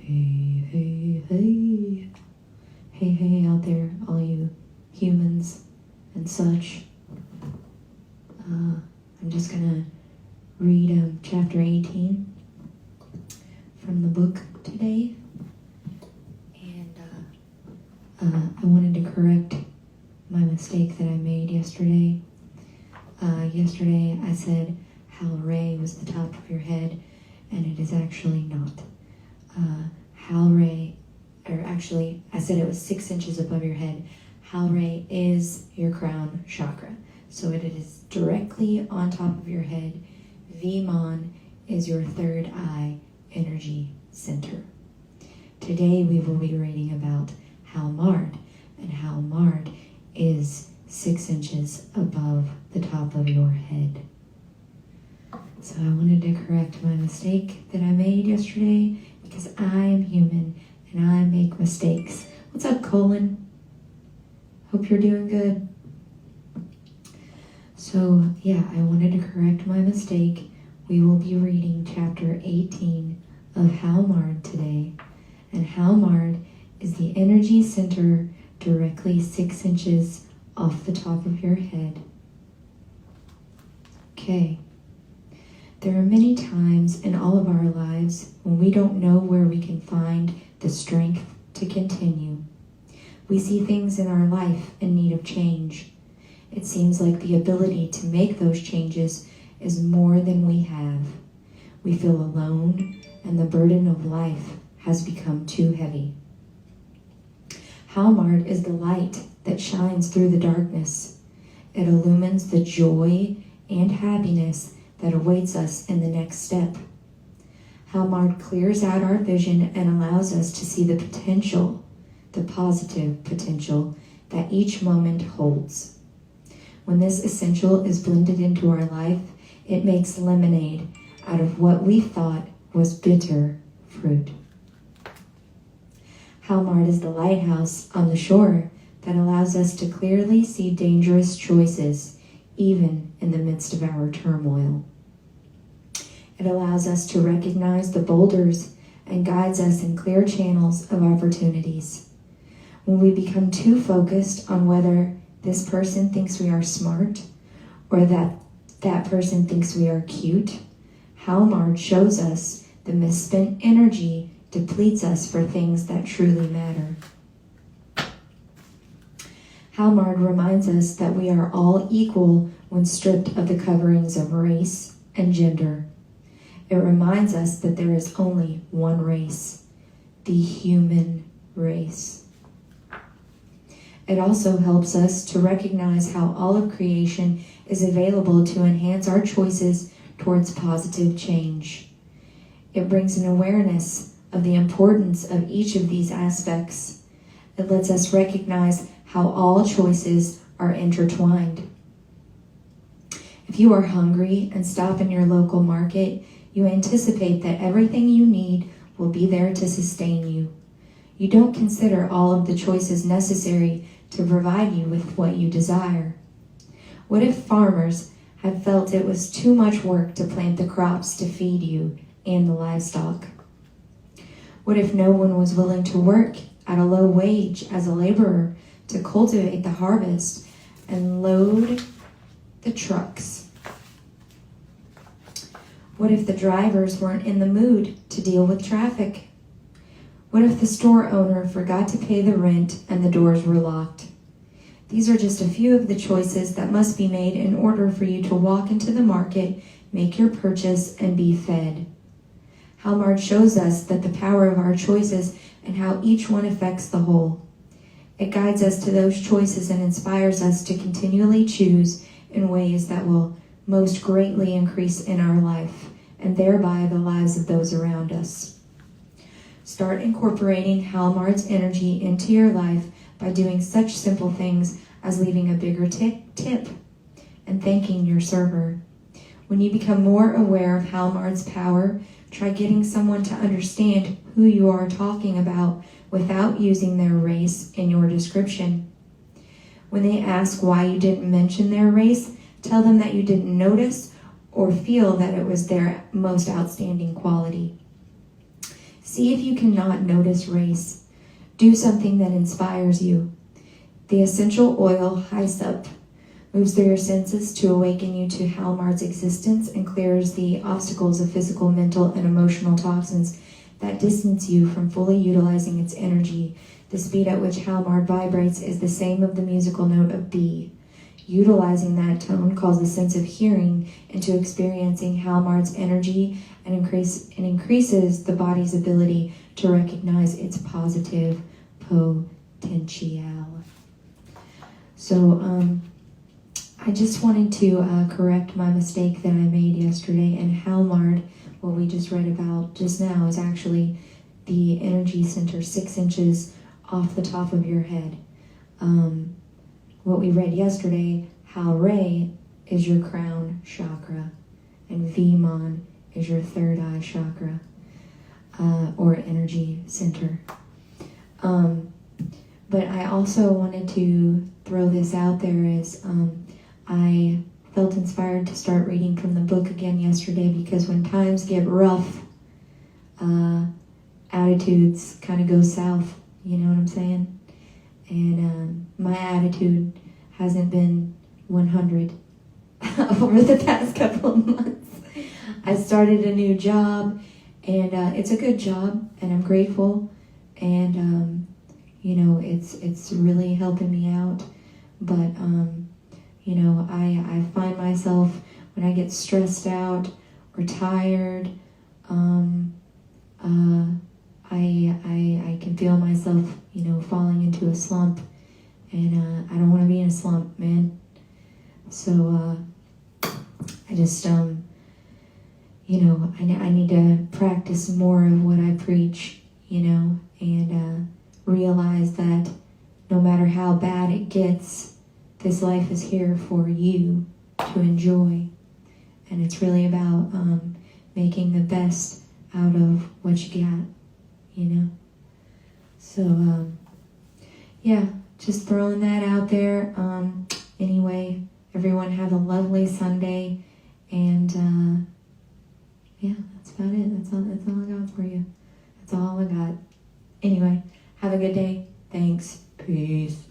Hey, hey, hey. Hey, hey out there, all you humans and such. I'm just gonna read chapter 18 from the book today. And I wanted to correct my mistake that I made yesterday. Yesterday I said Hal Ray was the top of your head, and it is actually not. Hal Ray, or actually I said it was 6 inches above your head. Hal Ray is your crown chakra, so it is directly on top of your head. Vimon is your third eye energy center. Today we will be reading about Halmard, and Halmard is 6 inches above the top of your head. So I wanted to correct my mistake that I made yesterday, because I am human and I make mistakes. What's up, Colin? Hope you're doing good. So yeah, I wanted to correct my mistake. We will be reading chapter 18 of Halmard today. And Halmard is the energy center directly 6 inches off the top of your head. Okay. There are many times in all of our lives when we don't know where we can find the strength to continue. We see things in our life in need of change. It seems like the ability to make those changes is more than we have. We feel alone, and the burden of life has become too heavy. Halmard is the light that shines through the darkness. It illumines the joy and happiness that awaits us in the next step. Halmard clears out our vision and allows us to see the potential, the positive potential that each moment holds. When this essential is blended into our life, it makes lemonade out of what we thought was bitter fruit. Halmard is the lighthouse on the shore that allows us to clearly see dangerous choices, even in the midst of our turmoil. It allows us to recognize the boulders and guides us in clear channels of opportunities. When we become too focused on whether this person thinks we are smart or that person thinks we are cute, Halmard shows us the misspent energy depletes us for things that truly matter. Halmard reminds us that we are all equal when stripped of the coverings of race and gender. It reminds us that there is only one race, the human race. It also helps us to recognize how all of creation is available to enhance our choices towards positive change. It brings an awareness of the importance of each of these aspects. It lets us recognize how all choices are intertwined. If you are hungry and stop in your local market, you anticipate that everything you need will be there to sustain you. You don't consider all of the choices necessary to provide you with what you desire. What if farmers had felt it was too much work to plant the crops to feed you and the livestock? What if no one was willing to work at a low wage as a laborer to cultivate the harvest and load the trucks? What if the drivers weren't in the mood to deal with traffic? What if the store owner forgot to pay the rent and the doors were locked? These are just a few of the choices that must be made in order for you to walk into the market, make your purchase, and be fed. Halmard shows us that the power of our choices and how each one affects the whole. It guides us to those choices and inspires us to continually choose in ways that will most greatly increase in our life and thereby the lives of those around us. Start incorporating Halmard's energy into your life by doing such simple things as leaving a bigger tip and thanking your server. When you become more aware of Halmard's power, try getting someone to understand who you are talking about without using their race in your description. When they ask why you didn't mention their race, tell them that you didn't notice or feel that it was their most outstanding quality. See if you cannot notice race. Do something that inspires you. The essential oil Hyssop moves through your senses to awaken you to Halmard's existence and clears the obstacles of physical, mental, and emotional toxins that distance you from fully utilizing its energy. The speed at which Halmard vibrates is the same of the musical note of B. Utilizing that tone calls the sense of hearing into experiencing Halmard's energy and increases the body's ability to recognize its positive potential. So, I just wanted to correct my mistake that I made yesterday. And Halmard, what we just read about just now, is actually the energy center 6 inches off the top of your head. What we read yesterday, Hal-Re is your crown chakra, and Viman is your third eye chakra, or energy center. But I also wanted to throw this out there as I felt inspired to start reading from the book again yesterday, because when times get rough, attitudes kind of go south, you know what I'm saying? And my attitude hasn't been 100 over the past couple of months. I started a new job, and it's a good job, and I'm grateful, and you know, it's really helping me out. But you know, I find myself when I get stressed out or tired, I can feel myself, you know, falling into a slump, and I don't want to be in a slump, man. So I just you know, I need to practice more of what I preach, you know, and realize that no matter how bad it gets, this life is here for you to enjoy. And it's really about making the best out of what you got, you know? So, yeah, just throwing that out there. Anyway, everyone have a lovely Sunday. And, yeah, that's about it. That's all I got for you. That's all I got. Anyway, have a good day. Thanks. Peace.